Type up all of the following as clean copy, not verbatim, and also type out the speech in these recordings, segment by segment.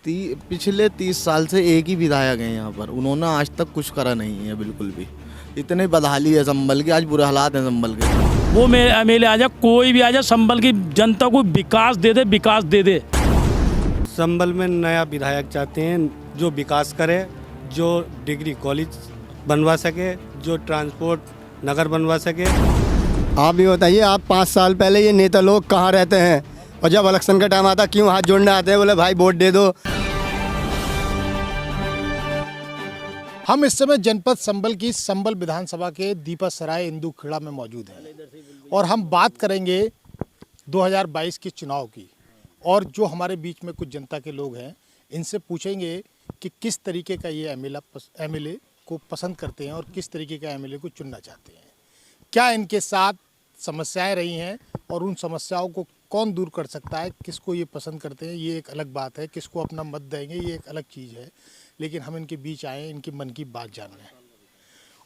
पिछले 30 साल से एक ही विधायक हैं यहाँ पर। उन्होंने आज तक कुछ करा नहीं है बिल्कुल भी। इतने बदहाली है संभल की, आज बुरे हालात हैं संभल के। वो मेले आ जाए, कोई भी आ जाए, संभल की जनता को विकास दे दे, विकास दे दे। संभल में नया विधायक चाहते हैं जो विकास करे, जो डिग्री कॉलेज बनवा सके, जो ट्रांसपोर्ट नगर बनवा सके। आप भी बताइए, आप 5 साल पहले ये नेता लोग कहाँ रहते हैं, और जब इलेक्शन का टाइम आता क्यों हाथ जोड़ने आते हैं, बोले भाई वोट दे दो। हम इस समय जनपद संभल की संभल विधानसभा के दीपासराय इंदू खेड़ा में मौजूद हैं और हम बात करेंगे 2022 के चुनाव की। और जो हमारे बीच में कुछ जनता के लोग हैं, इनसे पूछेंगे कि किस तरीके का ये एमएलए को पसंद करते हैं और किस तरीके का एमएलए को चुनना चाहते हैं। क्या इनके साथ समस्याएं रही हैं और उन समस्याओं को कौन दूर कर सकता है, किसको ये पसंद करते हैं, ये एक अलग बात है। किसको अपना मत देंगे, ये एक अलग चीज़ है। लेकिन हम इनके बीच आए, इनके मन की बात जानना है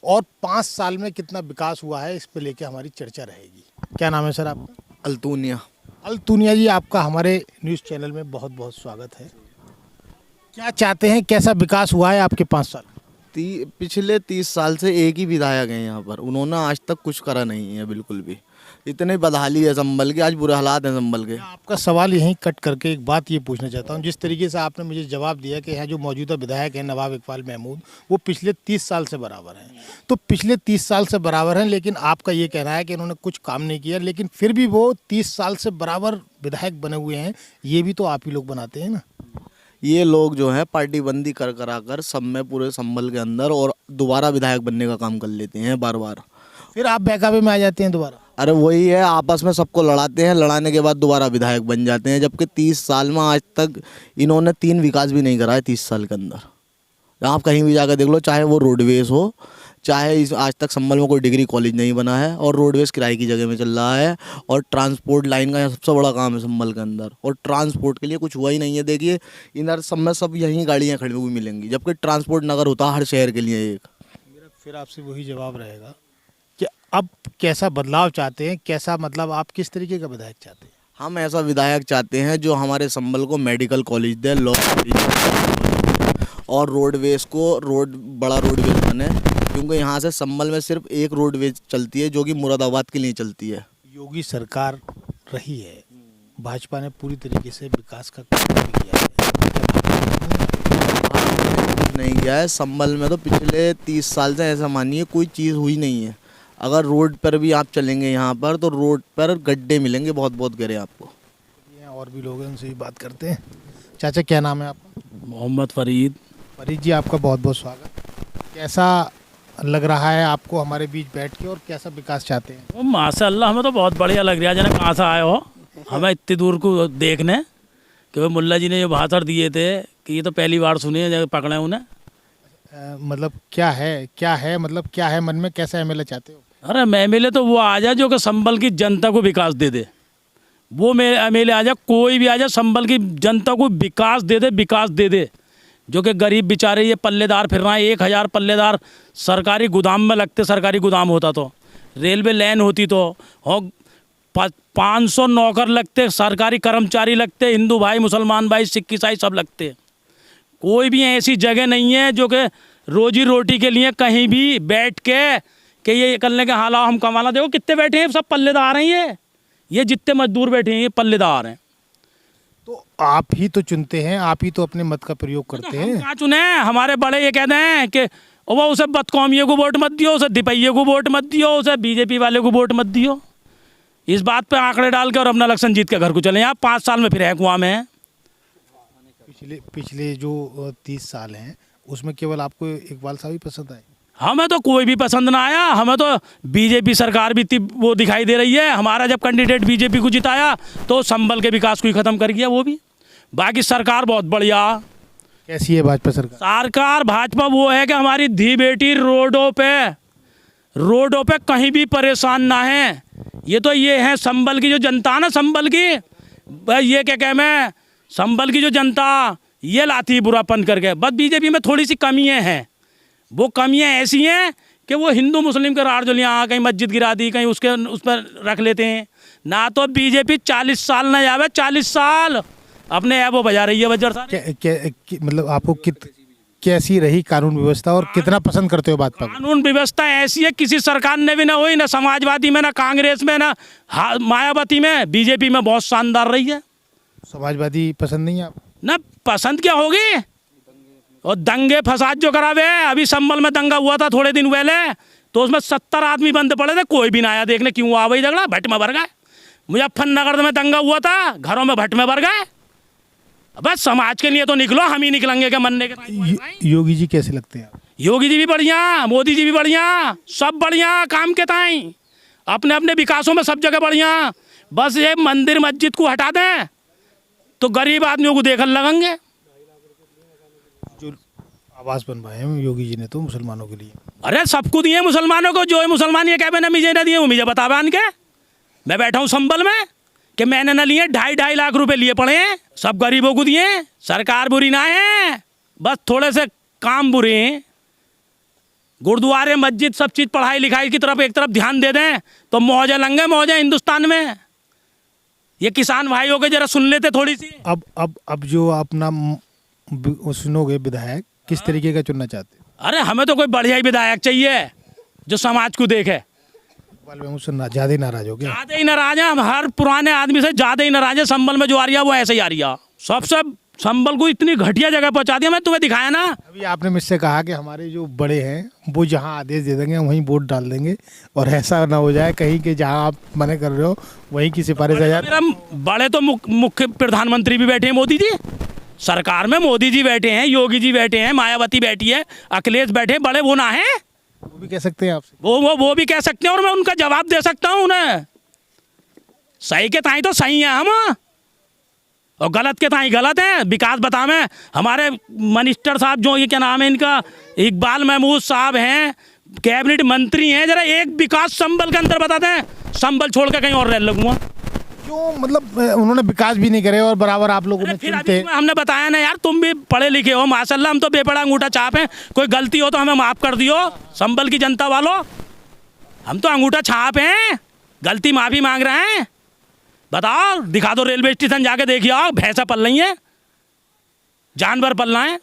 और 5 साल में कितना विकास हुआ है, इस पे लेके हमारी चर्चा रहेगी। क्या नाम है सर आपका? अल्तुनिया। अल्तुनिया जी, आपका हमारे न्यूज़ चैनल में बहुत बहुत स्वागत है। क्या चाहते हैं, कैसा विकास हुआ है आपके 5 साल? पिछले 30 साल से एक ही विधायक हैं यहाँ पर। उन्होंने आज तक कुछ करा नहीं है बिल्कुल भी। इतने बदहाली है संभल की, आज बुरे हालात हैं संभल के। आपका सवाल यहीं कट करके एक बात ये पूछना चाहता हूँ। जिस तरीके से आपने मुझे जवाब दिया कि यहाँ जो मौजूदा विधायक हैं नवाब इकबाल महमूद, वो पिछले 30 साल से बराबर हैं, तो पिछले 30 साल से बराबर हैं, लेकिन आपका ये कहना है कि इन्होंने कुछ काम नहीं किया, लेकिन फिर भी वो 30 साल से बराबर विधायक बने हुए हैं। ये भी तो आप ही लोग बनाते हैं ना। ये लोग जो है पार्टी बंदी कर कर सब में पूरे संभल के अंदर और दोबारा विधायक बनने का काम कर लेते हैं बार बार। फिर आप बहकावे में आ जाते हैं दोबारा। अरे वही है, आपस में सबको लड़ाते हैं, लड़ाने के बाद दोबारा विधायक बन जाते हैं। जबकि 30 साल में आज तक इन्होंने 3 विकास भी नहीं करा है 30 साल के अंदर। आप कहीं भी जाकर देख लो, चाहे वो रोडवेज हो, चाहे आज तक संभल में कोई डिग्री कॉलेज नहीं बना है और रोडवेज किराए की जगह में चल रहा है। और ट्रांसपोर्ट लाइन का यहाँ सबसे बड़ा काम है संभल के अंदर, और ट्रांसपोर्ट के लिए कुछ हुआ ही नहीं है। देखिए इधर सब में सब यहीं गाड़ियाँ खड़ी हुई मिलेंगी, जबकि ट्रांसपोर्ट नगर होता है हर शहर के लिए एक। मेरा फिर आपसे वही जवाब रहेगा कि अब कैसा बदलाव चाहते हैं, कैसा मतलब आप किस तरीके का विधायक चाहते हैं? हम ऐसा विधायक चाहते हैं जो हमारे संभल को मेडिकल कॉलेज दे, लॉ और रोडवेज को बड़ा रोडवेज बने, क्योंकि यहाँ से संभल में सिर्फ एक रोडवेज चलती है जो कि मुरादाबाद के लिए चलती है। योगी सरकार रही है, भाजपा ने पूरी तरीके से विकास का काम नहीं किया है। नहीं किया है संभल में, तो पिछले 30 साल से ऐसा मानिए कोई चीज़ हुई नहीं है। अगर रोड पर भी आप चलेंगे यहाँ पर, तो रोड पर गड्ढे मिलेंगे, बहुत बहुत गहरे आपको। और भी लोग हैं, उनसे भी बात करते हैं। चाचा क्या नाम है आपका? मोहम्मद फरीद। फरीद जी, आपका बहुत बहुत स्वागत। कैसा लग रहा है आपको हमारे बीच बैठ के और कैसा विकास चाहते हैं? वो माशाअल्लाह, हमें तो बहुत बढ़िया लग रहा है। जना कहाँ से आए हो हमें इतनी दूर को देखने, कि वो मुल्ला जी ने जो भाषण दिए थे कि ये तो पहली बार सुने जब पकड़े उन्हें। मतलब क्या है मतलब क्या है मन में, कैसा एमएलए चाहते हो? अरे एमएलए तो वो आ जाए जो कि संभल की जनता को विकास दे दे। वो एमएलए आ जाए, कोई भी आ जाए, संभल की जनता को विकास दे दे, विकास दे दे। जो कि गरीब बेचारे ये पल्लेदार फिर रहे हैं, 1000 पल्लेदार सरकारी गोदाम में लगते, सरकारी गोदाम होता तो, रेलवे लाइन होती तो, और 500 नौकर लगते, सरकारी कर्मचारी लगते, हिंदू भाई, मुसलमान भाई, सिख ईसाई सब लगते। कोई भी ऐसी जगह नहीं है जो कि रोजी रोटी के लिए कहीं भी बैठ के कि ये करने के हालात हम कमाना। देखो कितने बैठे हैं, सब पल्लेदार हैं। ये जितने मजदूर बैठे हैं ये पल्लेदार हैं। तो आप ही तो चुनते हैं, आप ही तो अपने मत का प्रयोग करते हैं। कहाँ चुने? हमारे बड़े ये कहते हैं कि वो उसे बदकौमियों को वोट मत दियो, उसे दिपैये को वोट मत दियो, उसे बीजेपी वाले को वोट मत दियो। इस बात पे आंकड़े डाल के और अपना इलेक्शन जीत के घर को चले। यहाँ 5 साल में फिर है कुआं में। पिछले जो 30 साल हैं उसमें केवल आपको इकबाल साहब ही पसंद आए? हमें तो कोई भी पसंद ना आया। हमें तो बीजेपी सरकार भी वो दिखाई दे रही है। हमारा जब कैंडिडेट बीजेपी को जिताया तो संभल के विकास को ही ख़त्म कर गया वो भी। बाकी सरकार बहुत बढ़िया। कैसी है भाजपा सरकार? भाजपा वो है कि हमारी धी बेटी रोडों पे कहीं भी परेशान ना है। ये है संभल की जो जनता ना, संभल की ये क्या कह मैं, संभल की जो जनता ये लाती है बुरापन करके। बस बीजेपी में थोड़ी सी कमियाँ हैं। वो कमियाँ ऐसी हैं कि वो हिंदू मुस्लिम के रारजोलियाँ कहीं मस्जिद गिरा दी, कहीं उस पर रख लेते हैं ना। तो बीजेपी 40 साल न जावे, 40 साल अपने ऐप वो बजा रही है बजर सारे। मतलब आपको कैसी रही कानून व्यवस्था और कितना पसंद करते हो बात पर? कानून व्यवस्था ऐसी है किसी सरकार ने भी ना हुई, ना समाजवादी में, ना कांग्रेस में, ना मायावती में, बीजेपी में बहुत शानदार रही है। समाजवादी पसंद नहीं है आप? ना पसंद क्या होगी, और दंगे फसाद जो करावे। अभी संभल में दंगा हुआ था थोड़े दिन पहले, तो उसमें 70 आदमी बंद पड़े थे, कोई भी ना आया देखने। क्यों आ वही झगड़ा, भट्ट में भर गए। मुजफ्फरनगर में दंगा हुआ था, घरों में भट्ट में भर गए। बस समाज के लिए तो निकलो, हम ही निकलेंगे क्या मरने के। योगी जी कैसे लगते हैं आप? योगी जी भी बढ़िया, मोदी जी भी बढ़िया, सब बढ़िया काम के ताई, अपने अपने विकासों में सब जगह बढ़िया। बस ये मंदिर मस्जिद को हटा दें तो गरीब आदमियों को देखने लगेंगे। जो आवास बनवाए हैं योगी जी ने तो मुसलमानों के लिए, अरे सबको दिए मुसलमानों को, जो मुसलमान ये कह ना मुझे ना दिए, वो मुझे बतावे आन के। मैं बैठा हूँ संभल में कि मैंने ना लिए 2.5 लाख रुपए लिए पड़े हैं, सब गरीबों को दिए। सरकार बुरी ना है, बस थोड़े से काम बुरे हैं। गुरुद्वारे मस्जिद सब चीज़ पढ़ाई लिखाई की तरफ एक तरफ ध्यान दे दें तो मौजे लंगे मौजे हिंदुस्तान में। ये किसान भाइयों के जरा सुन लेते थोड़ी सी। अब जो अपना सुनोगे विधायक किस तरीके का चुनना चाहते हैं? अरे हमें तो कोई बढ़िया ही विधायक चाहिए जो समाज को देखे। ज़्यादा ही नाराज हो गया? ज़्यादा ही नाराज है हम, हर पुराने आदमी से ज़्यादा ही नाराज है। संभल में जो आ रही है वो ऐसे ही आ रही है। सबसे संभल को इतनी घटिया जगह पहुंचा दिया, मैं तुम्हें दिखाया ना। अभी आपने मुझसे कहा कि हमारे जो बड़े हैं वो जहां आदेश दे देंगे वहीं वोट डाल देंगे, और ऐसा ना हो जाए कहीं कि जहां आप मना कर रहे हो वहीं की सिफारिश आ जाए। मेरा बड़े तो मुख्य प्रधानमंत्री भी बैठे हैं, मोदी जी सरकार में, मोदी जी बैठे हैं, योगी जी बैठे हैं, मायावती बैठी है, अखिलेश बैठे हैं, बड़े वो ना है। वो भी कह सकते हैं आपसे? वो भी कह सकते हैं, और मैं उनका जवाब दे सकता हूँ उन्हें। सही के ताई तो सही है हम, और गलत के ताई गलत है। विकास बतावें हमारे मिनिस्टर साहब, जो ये क्या नाम है इनका, इकबाल महमूद साहब हैं, कैबिनेट मंत्री हैं, जरा एक विकास संभल के अंदर बता दें, संभल छोड़ के कहीं और रह लगूंगा। क्यों? मतलब उन्होंने विकास भी नहीं करे और बराबर आप लोगों ने फिर चुनते। अभी हमने बताया ना यार, तुम भी पढ़े लिखे हो माशाल्लाह, हम तो बेपड़ा अंगूठा छाप हैं। कोई गलती हो तो हमें माफ़ कर दियो, संभल की जनता वालों, हम तो अंगूठा छाप हैं, गलती माफ़ी मांग रहे हैं। बताओ, दिखा दो रेलवे स्टेशन जाके देखिए, आओ भैंसा पल रही हैं, जानवर पल रहे हैं,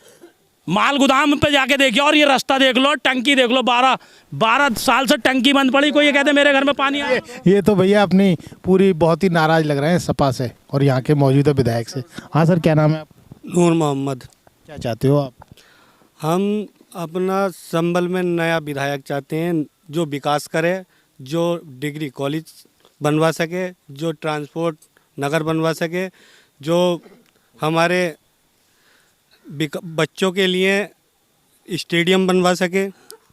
माल गोदाम पे जाके देखिए, और ये रास्ता देख लो, टंकी देख लो, 12 साल से टंकी बंद पड़ी। कोई ये कहते मेरे घर में पानी आया। ये तो भैया अपनी पूरी बहुत ही नाराज लग रहे हैं सपा से और यहाँ के मौजूदा विधायक से। हाँ सर, क्या नाम है आप? नूर मोहम्मद। क्या चाहते हो आप? हम अपना संभल में नया विधायक चाहते हैं जो विकास करे, जो डिग्री कॉलेज बनवा सके, जो ट्रांसपोर्ट नगर बनवा सके, जो हमारे बच्चों के लिए स्टेडियम बनवा सके।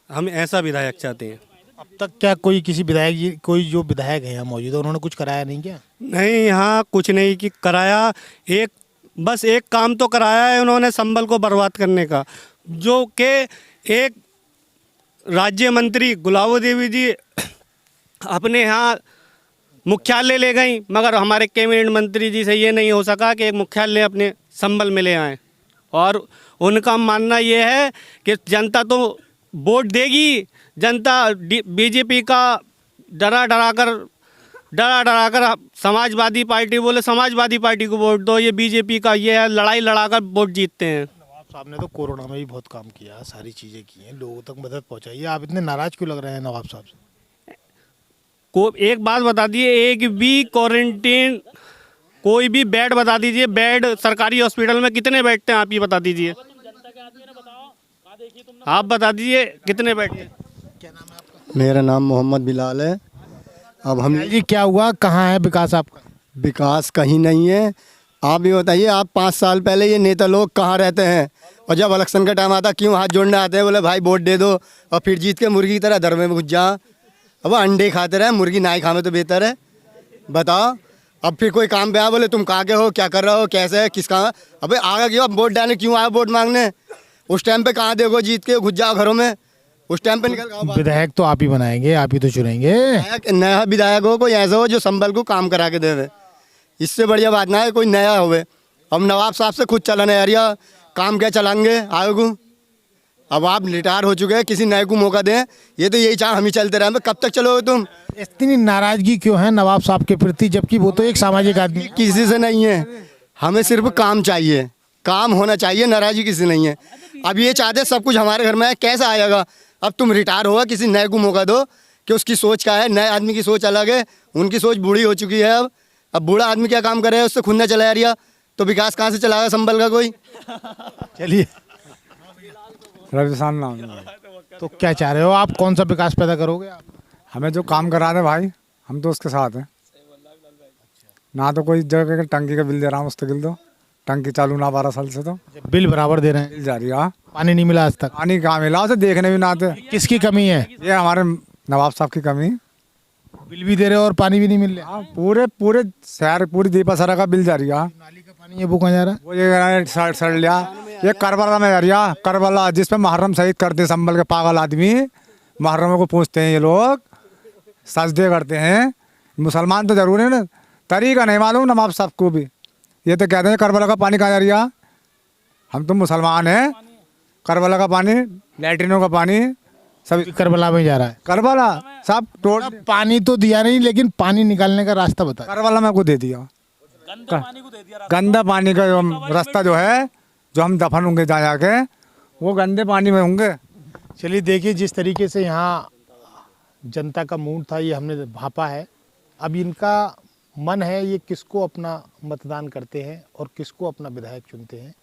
हम ऐसा विधायक चाहते हैं। अब तक क्या कोई किसी विधायक जी, कोई जो विधायक है यहाँ मौजूदा, उन्होंने कुछ कराया नहीं क्या? नहीं, यहाँ कुछ नहीं कि कराया, बस एक काम तो कराया है उन्होंने संभल को बर्बाद करने का, जो कि एक राज्य मंत्री गुलाबो देवी जी अपने यहाँ मुख्यालय ले गई, मगर हमारे कैबिनेट मंत्री जी से ये नहीं हो सका कि एक मुख्यालय अपने संभल में ले आएँ। और उनका मानना ये है कि जनता तो वोट देगी, जनता बीजेपी का डरा डरा कर समाजवादी पार्टी बोले समाजवादी पार्टी को वोट दो, ये बीजेपी का ये है, लड़ाई लड़ाकर वोट जीतते हैं। नवाब साहब ने तो कोरोना में भी बहुत काम किया, सारी चीज़ें की हैं, लोगों तक मदद पहुँचाई है। आप इतने नाराज क्यों लग रहे हैं नवाब साहब से? को एक बात बता दीजिए, एक भी क्वारंटीन कोई भी बेड बता दीजिए, बेड सरकारी हॉस्पिटल में कितने बैठते हैं आप ये बता दीजिए, आप बता दीजिए कितने बैठते हैं। क्या नाम है आपका? मेरा नाम मोहम्मद बिलाल है। अब हम जी क्या हुआ, कहाँ है विकास आपका? विकास कहीं नहीं है। आप ये बताइए, आप 5 साल पहले ये नेता लोग कहाँ रहते हैं, और जब इलेक्शन का टाइम आता क्यों हाथ जोड़ने आते हैं, बोले भाई वोट दे दो, और फिर जीत के मुर्गी की तरह धर में घुस जा। अब अंडे खाते रहे, मुर्गी ना ही खावे तो बेहतर है। बताओ, अब फिर कोई काम पे आया, बोले तुम कहाँ के हो, क्या कर रहे हो, कैसे है, किसका। अबे आगे क्यों, अब वोट डालने क्यों आया, वोट मांगने? उस टाइम पे कहाँ देखो, जीत के घुस जाओ घरों में, उस टाइम पे निकल। विधायक तो आप ही बनाएंगे, आप ही तो चुनेंगे। नया विधायक हो, कोई ऐसा हो जो संभल को काम करा के देवे, इससे बढ़िया बात ना है कोई नया होवे। अब नवाब साहब से खुद चलाना यार, या काम क्या चलाएंगे आगे को। अब आप रिटायर हो चुके हैं, किसी नए को मौका दें, ये तो यही चाह हम ही चलते रहे, कब तक चलोगे तुम? इतनी नाराजगी क्यों है नवाब साहब के प्रति, जबकि वो तो एक सामाजिक आदमी? किसी से नहीं है, हमें सिर्फ काम चाहिए, काम होना चाहिए, नाराज़गी किसी नहीं है। अब ये चाहते सब कुछ हमारे घर में है, कैसा आएगा? अब तुम रिटायर होगा, किसी नए को मौका दो कि उसकी सोच क्या है। नए आदमी की सोच अलग है, उनकी सोच बूढ़ी हो चुकी है। अब बूढ़ा आदमी क्या काम करे, उससे खुद न चला रहा तो विकास कहाँ से चलाएगा संभल का कोई? चलिए, रविशान नाम है। तो क्या चाह रहे हो आप, कौन सा विकास पैदा करोगे आप? हमें जो काम करा दे भाई, हम तो उसके साथ हैं। ना तो कोई जगह का टंकी का बिल दे रहा हूँ, मुस्तकिल तो टंकी चालू ना 12 साल से, तो बिल बराबर दे रहे हैं, बिल जारी। हाँ, पानी नहीं मिला आज तक। पानी कहाँ मिला, उसे देखने भी ना आते। किसकी कमी है? ये हमारे नवाब साहब की कमी। बिल भी दे रहे हो और पानी भी नहीं मिल रहा। हाँ, पूरे पूरे शहर, पूरी दीपासरा का बिल जारी। हाँ, नाली का पानी है वो कहाँ जा रहा है? वो ये सड़ लिया, ये करबला में जारी। करबला जिसपे मुहर्रम शहीद करते संभल के पागल आदमी, मुहर्रम को पूछते हैं ये लोग, सजदे करते हैं। मुसलमान तो जरूर है ना, तरीका नहीं मालूम नवाब साहब को भी। ये तो कहते हैं करबला का पानी कहाँ जा रहा? हम तो मुसलमान हैं, करबला का पानी, लैट्रिनों का पानी सब करबला में जा रहा है। करबला सब टोट। पानी तो दिया नहीं, लेकिन पानी निकालने का रास्ता बता। करबला में को दे दिया, गंदा पानी को दे दिया। गंदा पानी का रास्ता जो है, जो हम दफन होंगे जा जाके, वो गंदे पानी में होंगे। चलिए देखिए, जिस तरीके से यहाँ जनता का मूड था ये हमने भापा है। अब इनका मन है ये किसको अपना मतदान करते हैं और किसको अपना विधायक चुनते हैं।